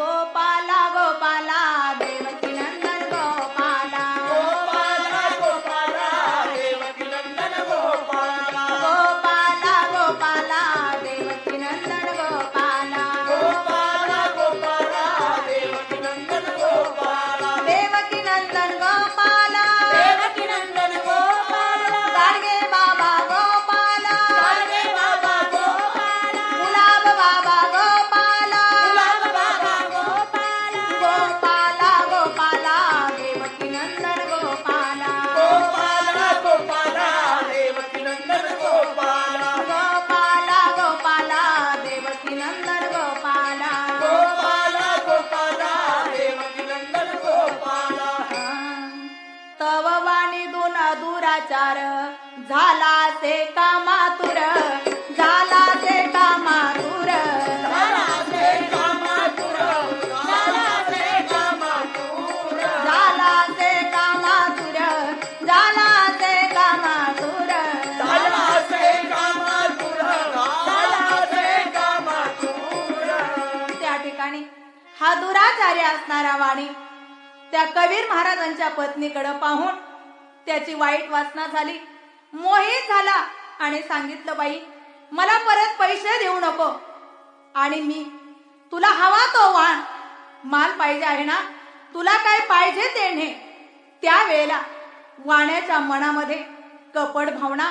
गोपाला गोपाला देवकी नंदन गोपाला गोपाला गोपाला देवकी नंदन गोपाला गोपाला गोपाला देवकी नंदन गोपाला गोपाला गोपाला देवकी नंदन गोपाला देवकी नंदन गोपाला देवकी नंदन गोपाला गाडगे बाबा गोपाला गाडगे बाबा गोपाला गुलाब बाबा गोपाला गुलाब बाबा गोपाला गोपाला गोपाला देवकी नंदन गोपाला गोपाला गोपाला देवकी नंदन गोपाला गोपाला गोपाला देवकी नंदन गोपाला गोपाला गोपाला देवकी नंदन गोपाला तव वाणी दुन दुराचार झाला ते कामातुर झाला ते कामातुर झाला ते कामातुर झाला ते कामातुर झाला ते कामातुर झाला ते कामातुर झाला ते कामातुर झाला ते कामातुर त्या ठिकाणी हा दुराचार्य असणारा वाणी त्या कबीर महाराजांच्या पत्नीकडे पाहून त्याची वाईट वासना झाली, मोहित झाला आणि सांगितलं, बाई मला परत पैसे देऊ नको आणि मी तुला हवा तो वाण माल पाहिजे आहे ना, तुला काय पाहिजे ते ने. त्यावेळेला वाण्याच्या मनामध्ये कपट भावना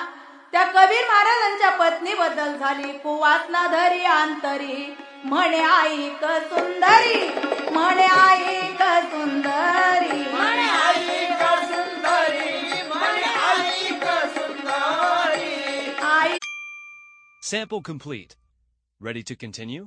त्या कबीर महाराजांच्या पत्नीबद्दल झाली. कुवासना धरी अंतरी म्हणे ऐक सुंदरी म्हणे ऐक सुंदरी म्हणे ऐक सुंदरी म्हणे ऐक सुंदरी आई Sample complete. Ready to continue?